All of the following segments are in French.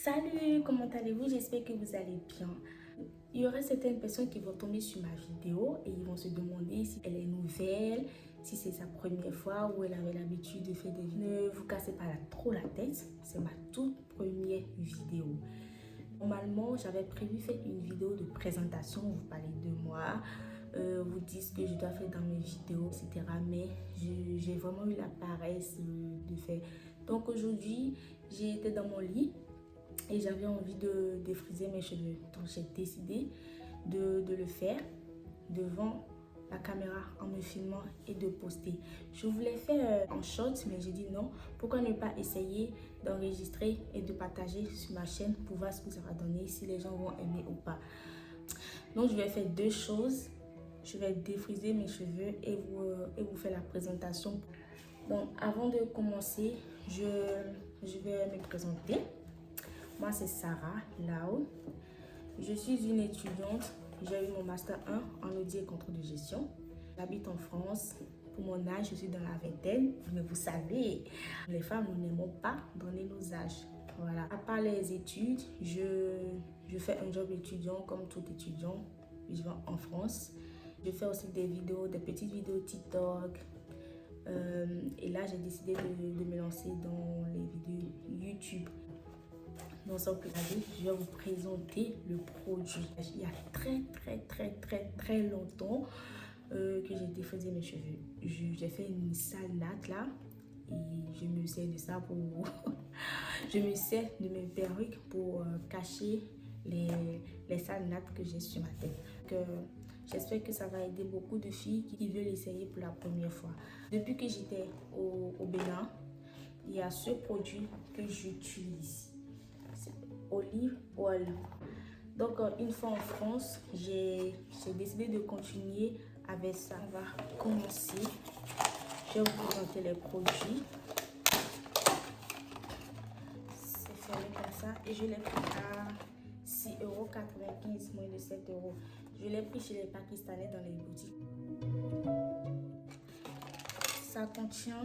Salut, comment allez-vous? J'espère que vous allez bien. Il y aura certaines personnes qui vont tomber sur ma vidéo et ils vont se demander si elle est nouvelle, si c'est sa première fois ou elle avait l'habitude de faire des vidéos. Ne vous cassez pas trop la tête, c'est ma toute première vidéo. Normalement, j'avais prévu faire une vidéo de présentation, vous parlez de moi, vous dites ce que je dois faire dans mes vidéos, etc. Mais j'ai vraiment eu la paresse de faire. Donc aujourd'hui, j'ai été dans mon lit et j'avais envie de défriser mes cheveux. Donc j'ai décidé de le faire devant la caméra en me filmant et de poster. Je voulais faire en short, mais j'ai dit non. Pourquoi ne pas essayer d'enregistrer et de partager sur ma chaîne pour voir ce que ça va donner, si les gens vont aimer ou pas. Donc je vais faire deux choses. Je vais défriser mes cheveux et vous faire la présentation. Donc avant de commencer, je vais me présenter. Moi c'est Sarah Lao. Je suis une étudiante. J'ai eu mon master 1 en audit et contrôle de gestion. J'habite en France. Pour mon âge, je suis dans la vingtaine. Mais vous savez, les femmes, nous n'aimons pas donner nos âges. Voilà. À part les études, je fais un job étudiant comme tout étudiant vivant en France. Je fais aussi des vidéos, des petites vidéos TikTok. Et là, j'ai décidé de me lancer dans les vidéos YouTube. Donc sans plus tarder, je vais vous présenter le produit. Il y a très longtemps que j'ai défrisé mes cheveux. J'ai fait une salade là et je me sers de ça pour je me sers de mes perruques pour cacher les sales nattes que j'ai sur ma tête. J'espère que ça va aider beaucoup de filles qui veulent essayer pour la première fois. Depuis que j'étais au Bénin, il y a ce produit que j'utilise. Olive oil. Donc une fois en France, j'ai décidé de continuer avec ça. On va commencer. Je vais vous présenter les produits. C'est fermé comme ça et je l'ai pris à 6,95 €, moins de 7 €. Je l'ai pris chez les Pakistanais dans les boutiques. Ça contient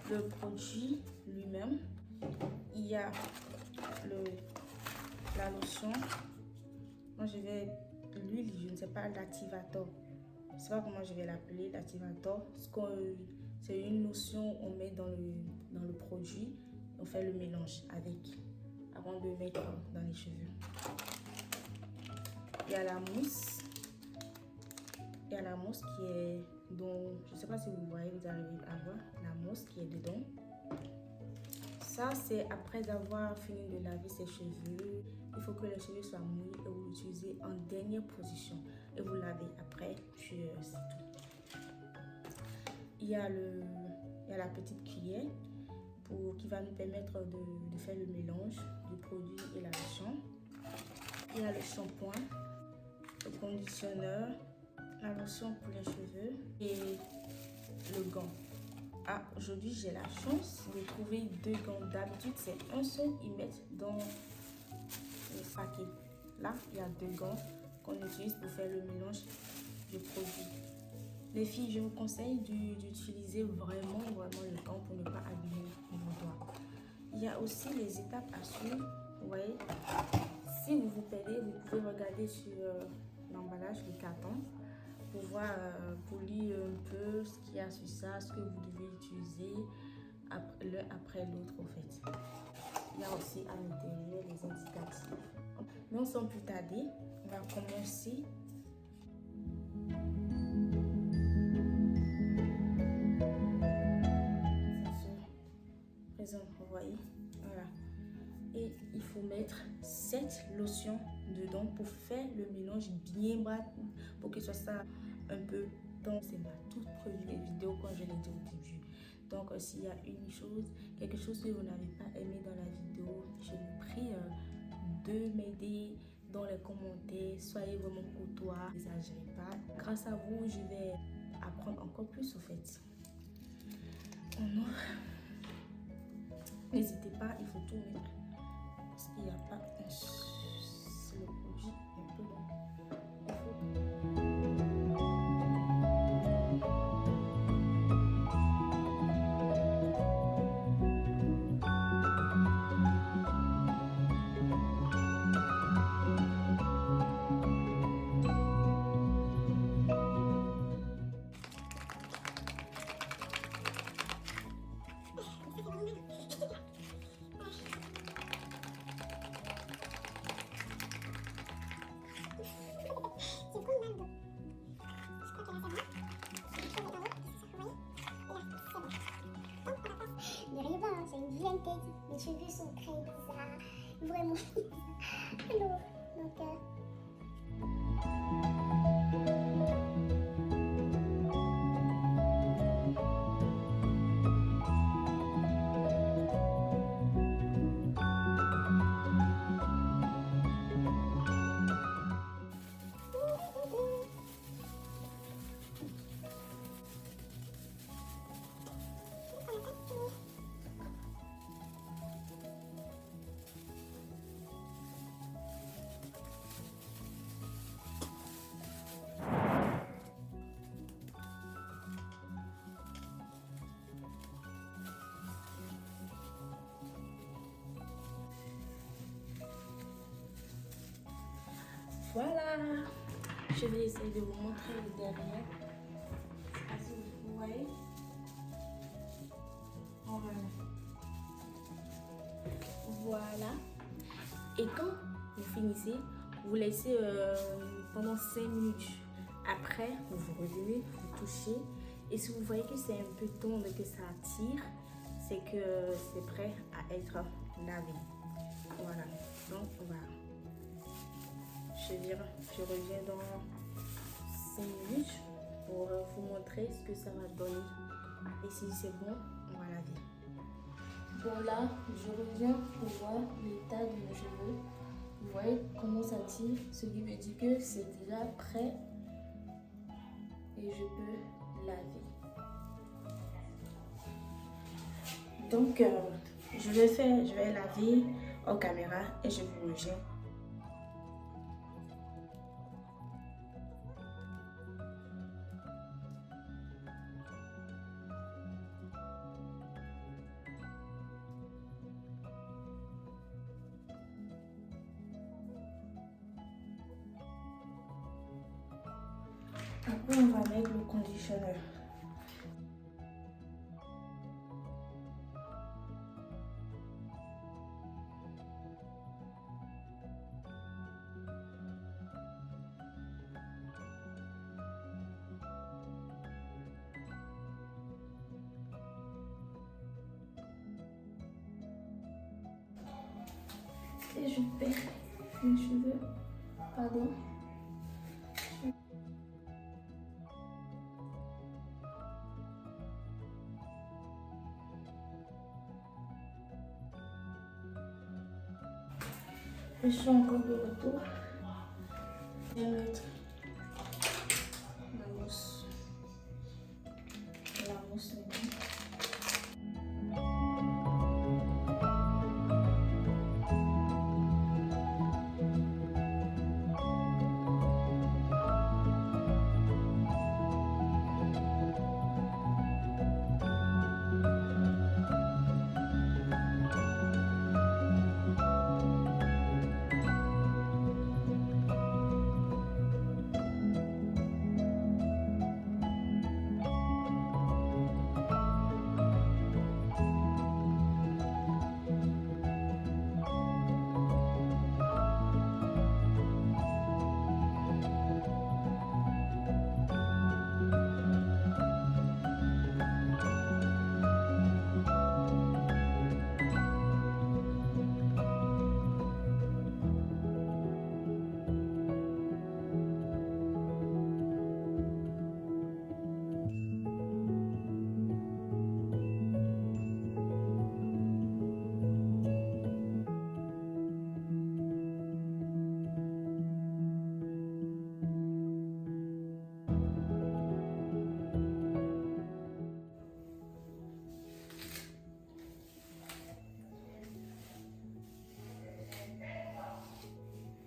le produit lui-même. Il y a la lotion. Moi je vais l'huile, je ne sais pas, l'activator. Je ne sais pas comment je vais l'appeler, l'activator. C'est une lotion on met dans le produit. On fait le mélange avec avant de mettre dans les cheveux. Il y a la mousse. Il y a la mousse qui est dans, je ne sais pas si vous voyez, vous arrivez à voir la mousse qui est dedans. Ça, c'est après avoir fini de laver ses cheveux. Il faut que les cheveux soient mouillés et vous l'utilisez en dernière position. Et vous lavez après, c'est tout. Il y a la petite cuillère qui va nous permettre de faire le mélange du produit et la lotion. Il y a le shampoing, le conditionneur, la lotion pour les cheveux et le gant. Ah, aujourd'hui j'ai la chance de trouver deux gants. D'habitude c'est un seul, ils mettent dans le paquet. Là il y a deux gants qu'on utilise pour faire le mélange du produit. Les filles, je vous conseille d'utiliser vraiment le gant pour ne pas abîmer vos doigts. Il y a aussi les étapes à suivre. Vous voyez, si vous vous perdez, vous pouvez regarder sur l'emballage, le carton, pour voir, pour lire un peu ce qu'il y a sur ça, ce que vous devez utiliser l'un après l'autre en fait. Il y a aussi à l'intérieur les indicatifs. Mais sans plus tarder, on va commencer. Ça se présente, vous voyez, voilà. Et il faut mettre cette lotion dedans pour faire le mélange bien bas, pour que ce soit ça un peu. Donc c'est ma toute première vidéo quand je l'ai dit au début. Donc s'il y a quelque chose que vous n'avez pas aimé dans la vidéo, je vous prie de m'aider dans les commentaires. Soyez vraiment courtois, n'exagérez pas. Grâce à vous, je vais apprendre encore plus au fait. On ouvre. N'hésitez pas, il faut tout mettre. Parce qu'il n'y a pas un seul produit un peu long. cheveux sont très bizarres. Vraiment. Alors, donc... Voilà, je vais essayer de vous montrer le derrière. Je sais pas si vous voyez. Voilà. Et quand vous finissez, vous laissez pendant 5 minutes. Après, vous revenez, vous touchez. Et si vous voyez que c'est un peu tendre, que ça attire, c'est que c'est prêt à être lavé. Voilà. Donc, on va... Je reviens dans 5 minutes pour vous montrer ce que ça va donner. Et si c'est bon, on va laver. Bon là, je reviens pour voir l'état de mes cheveux. Vous voyez comment ça tire, ce qui me dit que c'est déjà prêt et je peux laver. Donc, je vais laver en caméra et je vous reviens. Après, on va mettre le conditionneur. Et je perds mes cheveux. Pardon. Je suis encore de retour. Je vais mettre la mousse. La mousse maintenant.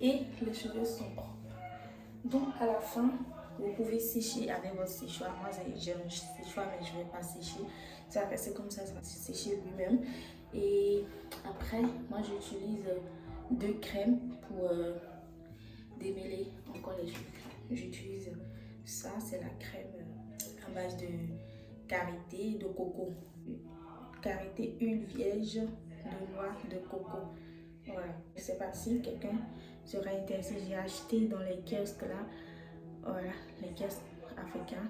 Et les cheveux sont propres. Donc à la fin, vous pouvez sécher avec votre séchoir. Moi j'ai un séchoir mais je ne vais pas sécher. Ça va rester comme ça va se sécher lui-même. Et après, moi j'utilise 2 crèmes pour démêler encore les cheveux. J'utilise ça, c'est la crème à base de karité de coco. Karité huile vierge de noix de coco. Voilà, je ne sais pas si quelqu'un sera intéressé. J'ai acheté dans les kiosques là, voilà, les kiosques africains,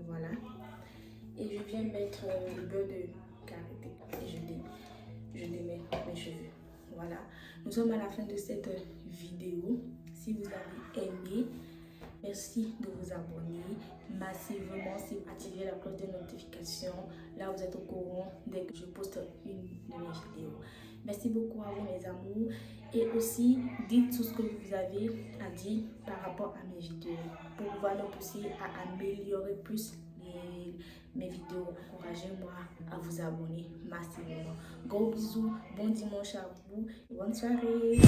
voilà. Et je viens mettre le beurre de karité et je démêle mes cheveux. Voilà, nous sommes à la fin de cette vidéo. Si vous avez aimé, merci de vous abonner massivement, si vous activez la cloche de notification. Là, vous êtes au courant dès que je poste une de mes vidéos. Merci beaucoup à vous, mes amours. Et aussi, dites tout ce que vous avez à dire par rapport à mes vidéos pour pouvoir me pousser à améliorer plus mes vidéos. Encouragez-moi à vous abonner massivement. Gros bisous, bon dimanche à vous et bonne soirée.